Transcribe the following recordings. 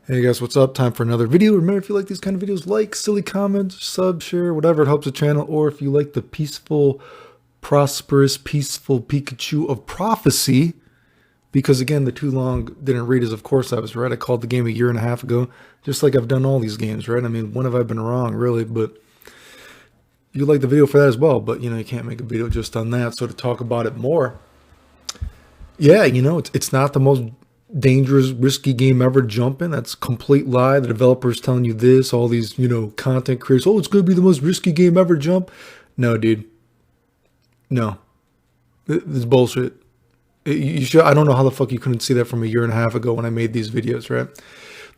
Hey guys, what's up? Time for another video. Remember, if you like these kind of videos, like, silly comments, sub, share, whatever. It helps the channel. Or if you like the peaceful, prosperous, peaceful Pikachu of prophecy, because again, the too long didn't read is, of course, I was right. I called the game a year and a half ago, just like I've done all these games, right? I mean, when have I been wrong, really? But you like the video for that as well. But, you can't make a video just on that. So to talk about it more, yeah, it's not the most dangerous, risky game ever jumping. That's a complete lie. The developer's telling you this, all these, content creators, oh, it's going to be the most risky game ever jump. No, dude. No. This is bullshit. You should, I don't know how the fuck you couldn't see that from a year and a half ago when I made these videos, right?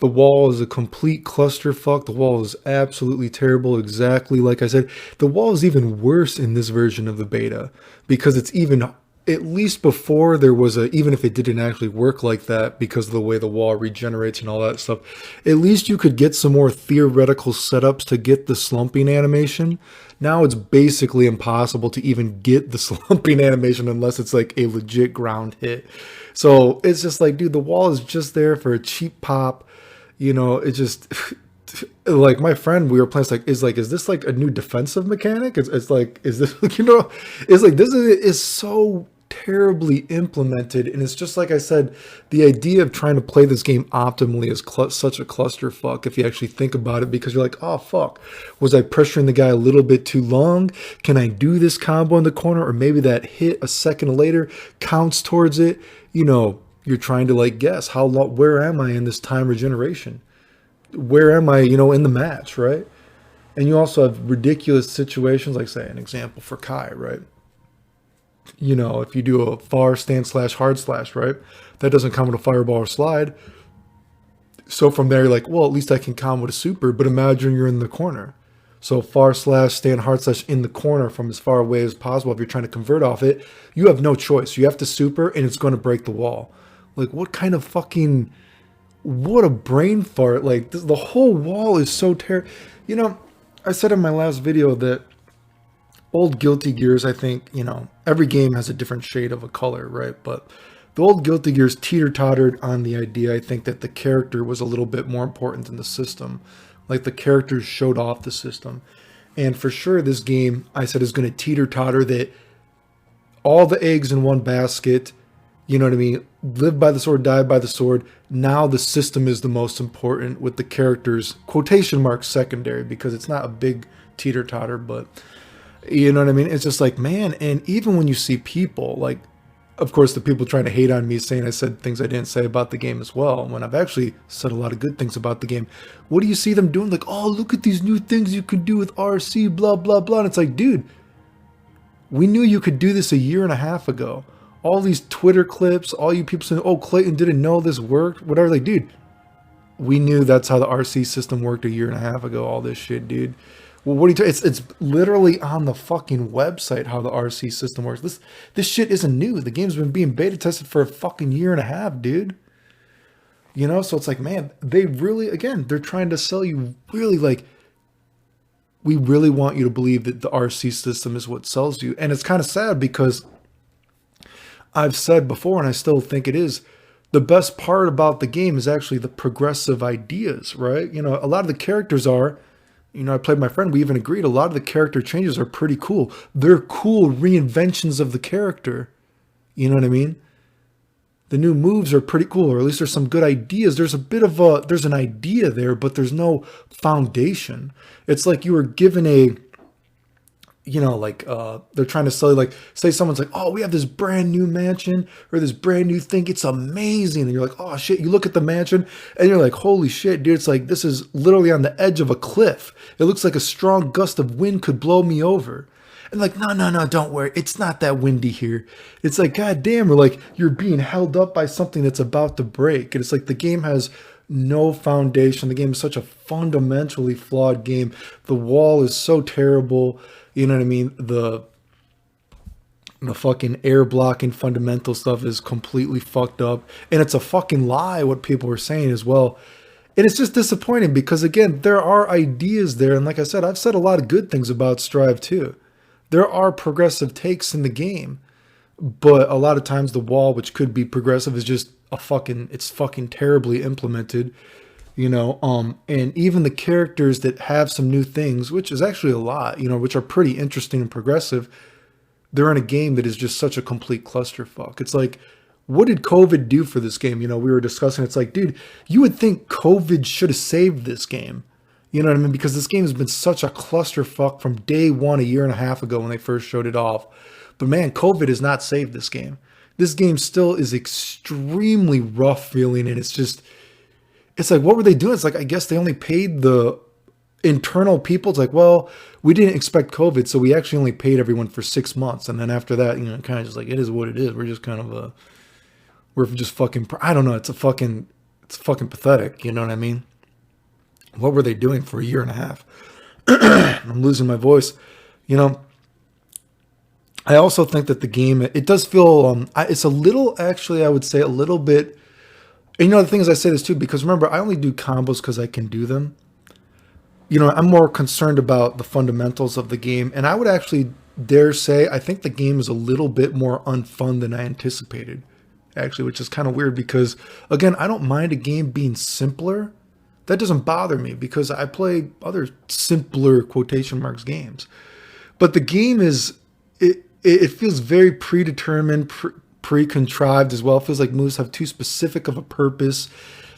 The wall is a complete clusterfuck. The wall is absolutely terrible, exactly like I said. The wall is even worse in this version of the beta because it's even, at least before there was even if it didn't actually work like that because of the way the wall regenerates and all that stuff, at least you could get some more theoretical setups to get the slumping animation. Now it's basically impossible to even get the slumping animation unless it's like a legit ground hit. So it's just like, dude, the wall is just there for a cheap pop. It just like my friend, we were playing, is this like a new defensive mechanic? It's like, is this, it's like, this is so terribly implemented. And it's just like I said, the idea of trying to play this game optimally is such a clusterfuck if you actually think about it, because you're like, oh fuck, was I pressuring the guy a little bit too long? Can I do this combo in the corner? Or maybe that hit a second later counts towards it. You're trying to like guess how long, where am I in this time regeneration? Where am I, in the match, right? And you also have ridiculous situations, like say an example for Kai, right? If you do a far stand slash hard slash, right? That doesn't come with a fireball or slide. So from there, you're like, well, at least I can combo with a super, but imagine you're in the corner. So far slash, stand hard slash in the corner from as far away as possible. If you're trying to convert off it, you have no choice. You have to super and it's going to break the wall. Like what kind of fucking, what a brain fart. Like the whole wall is so terrible. I said in my last video that old Guilty Gears, I think, every game has a different shade of a color, right? But the old Guilty Gears teeter-tottered on the idea, I think, that the character was a little bit more important than the system. Like the characters showed off the system. And for sure, this game, I said, is going to teeter-totter that all the eggs in one basket, you know what I mean? Live by the sword, die by the sword. Now the system is the most important, with the characters, quotation marks, secondary, because it's not a big teeter-totter, but you know what I mean? It's just like, man, and even when you see people, like, of course, the people trying to hate on me saying I said things I didn't say about the game as well, when I've actually said a lot of good things about the game. What do you see them doing? Like, oh, look at these new things you can do with RC, blah, blah, blah. And it's like, dude, we knew you could do this a year and a half ago. All these Twitter clips, all you people saying, oh, Clayton didn't know this worked, whatever. Like, dude, we knew that's how the RC system worked a year and a half ago, all this shit, dude. Well, what do you? It's literally on the fucking website how the RC system works. This shit isn't new. The game's been being beta tested for a fucking year and a half, dude. So it's like, man, they really, again, they're trying to sell you really like, we really want you to believe that the RC system is what sells you. And it's kind of sad because I've said before, and I still think it is, the best part about the game is actually the progressive ideas, right? A lot of the characters are, I played my friend, we even agreed, a lot of the character changes are pretty cool. They're cool reinventions of the character. You know what I mean? The new moves are pretty cool, or at least there's some good ideas. There's there's an idea there, but there's no foundation. It's like you were given a, they're trying to sell you, like, say someone's like, oh, we have this brand new mansion or this brand new thing. It's amazing. And you're like, oh shit, you look at the mansion and you're like, holy shit, dude. It's like, this is literally on the edge of a cliff. It looks like a strong gust of wind could blow me over. And like, no, don't worry. It's not that windy here. It's like, God damn, or like you're being held up by something that's about to break. And it's like the game has no foundation. The game is such a fundamentally flawed game. The wall is so terrible. You know what I mean? The fucking air blocking fundamental stuff is completely fucked up. And it's a fucking lie what people are saying as well. And it's just disappointing because, again, there are ideas there. And like I said, I've said a lot of good things about Strive too. There are progressive takes in the game. But a lot of times the wall, which could be progressive, is just it's fucking terribly implemented. And even the characters that have some new things, which is actually a lot, which are pretty interesting and progressive, they're in a game that is just such a complete clusterfuck. It's like, what did COVID do for this game? We were discussing, it's like, dude, you would think COVID should have saved this game. You know what I mean? Because this game has been such a clusterfuck from day one, a year and a half ago when they first showed it off. But man, COVID has not saved this game. This game still is extremely rough feeling, and it's like, what were they doing? It's like, I guess they only paid the internal people. It's like, well, we didn't expect COVID, so we actually only paid everyone for 6 months. And then after that, kind of just like, it is what it is. We're just kind of we're just fucking, I don't know. It's fucking pathetic. You know what I mean? What were they doing for a year and a half? I'm losing my voice. I also think that the game, it does feel, it's a little, actually, I would say a little bit, and the thing is, I say this too, because remember, I only do combos because I can do them. I'm more concerned about the fundamentals of the game, and I would actually dare say, I think the game is a little bit more unfun than I anticipated, actually, which is kind of weird because, again, I don't mind a game being simpler. That doesn't bother me because I play other simpler quotation marks games. But the game is, it feels very predetermined, pre-contrived as well. It feels like moves have too specific of a purpose.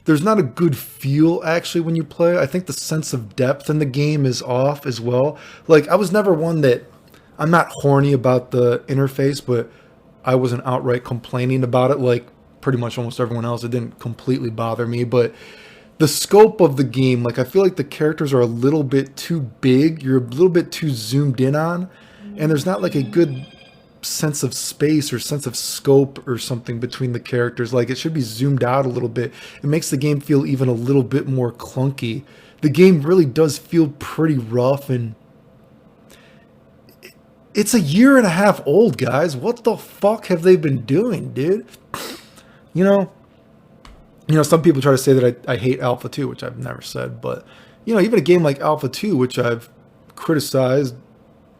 There's not a good feel actually when you play. I think the sense of depth in the game is off as well. Like, I was never one that, I'm not horny about the interface, but I wasn't outright complaining about it like pretty much almost everyone else. It didn't completely bother me, but the scope of the game, like, I feel like the characters are a little bit too big. You're a little bit too zoomed in on, and there's not like a good sense of space or sense of scope or something between the characters. Like, it should be zoomed out a little bit. It makes the game feel even a little bit more clunky. The game really does feel pretty rough, and it's a year and a half old, guys. What the fuck have they been doing, dude? Some people try to say that I hate Alpha 2, which I've never said, but even a game like Alpha 2, which I've criticized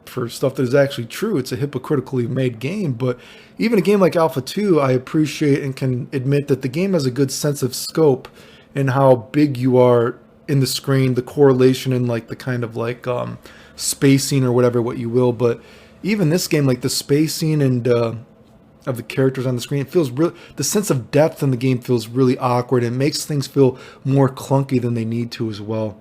for stuff that is actually true, it's a hypocritically made game. But even a game like Alpha 2, I appreciate and can admit that the game has a good sense of scope and how big you are in the screen, the correlation and like the kind of like spacing or whatever, what you will. But even this game, like the spacing and of the characters on the screen, it feels real. The sense of depth in the game feels really awkward. It makes things feel more clunky than they need to as well.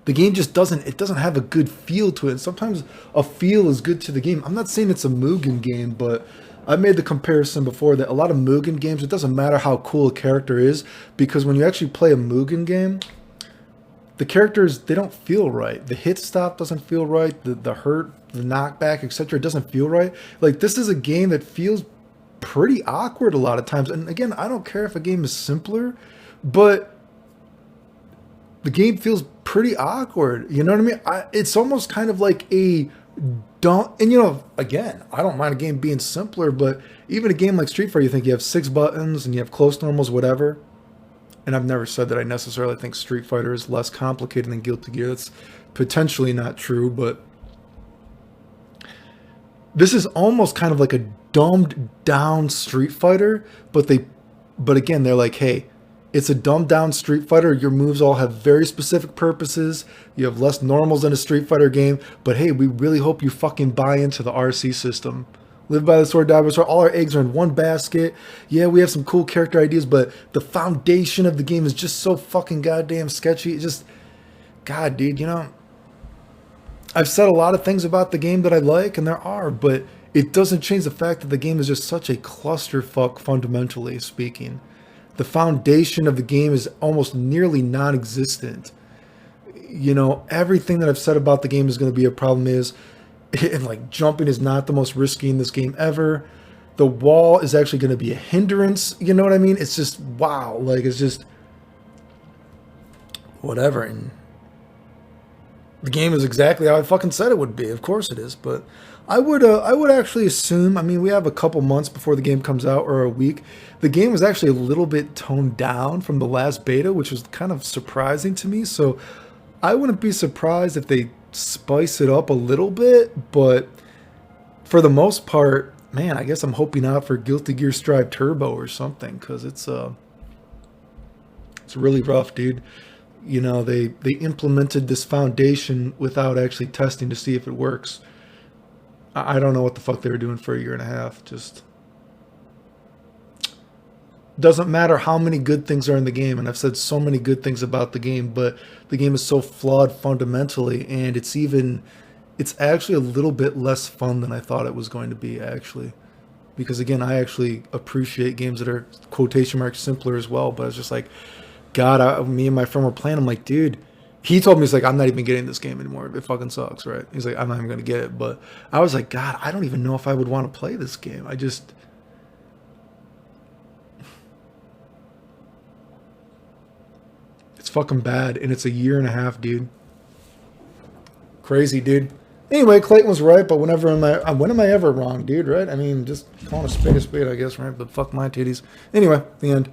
The game just doesn't have a good feel to it. And sometimes a feel is good to the game. I'm not saying it's a Mugen game, but I've made the comparison before that a lot of Mugen games, it doesn't matter how cool a character is, because when you actually play a Mugen game, the characters, they don't feel right. The hit stop doesn't feel right. The hurt, the knockback, etc. doesn't feel right. Like, this is a game that feels pretty awkward a lot of times. And again, I don't care if a game is simpler, but the game feels pretty awkward. You know what I mean? It's almost kind of like a don't, and again, I don't mind a game being simpler, but even a game like Street Fighter, you think you have 6 buttons and you have close normals, whatever. And I've never said that I necessarily think Street Fighter is less complicated than Guilty Gear. That's potentially not true, but this is almost kind of like a dumbed down Street Fighter, but again, they're like, hey, it's a dumbed down Street Fighter. Your moves all have very specific purposes. You have less normals in a Street Fighter game, but hey, we really hope you fucking buy into the RC system. Live by the sword, die by the sword. All our eggs are in one basket. Yeah, we have some cool character ideas, but the foundation of the game is just so fucking goddamn sketchy. It just, God, dude, I've said a lot of things about the game that I like, and there are, but it doesn't change the fact that the game is just such a clusterfuck, fundamentally speaking. The foundation of the game is almost nearly non-existent. Everything that I've said about the game is going to be a problem is, and like, jumping is not the most risky in this game ever. The wall is actually going to be a hindrance. You know what I mean? It's just, wow. Like, it's just whatever. And the game is exactly how I fucking said it would be. Of course it is. But I would actually assume, I mean, we have a couple months before the game comes out, or a week. The game was actually a little bit toned down from the last beta, which was kind of surprising to me. So I wouldn't be surprised if they spice it up a little bit, but for the most part, man, I guess I'm hoping out for Guilty Gear Strive Turbo or something, because it's It's really rough, dude. You know, they implemented this foundation without actually testing to see if it works. I don't know what the fuck they were doing for a year and a half. Just doesn't matter how many good things are in the game, and I've said so many good things about the game, but the game is so flawed fundamentally, and it's actually a little bit less fun than I thought it was going to be, actually. Because again, I actually appreciate games that are quotation marks simpler as well, but it's just like, God, me and my friend were playing. I'm like, dude, he told me, he's like, I'm not even getting this game anymore. It fucking sucks, right? He's like, I'm not even going to get it. But I was like, God, I don't even know if I would want to play this game. It's fucking bad, and it's a year and a half, dude. Crazy, dude. Anyway, Clayton was right, but when am I ever wrong, dude, right? I mean, just calling a spade, I guess, right? But fuck my titties. Anyway, the end.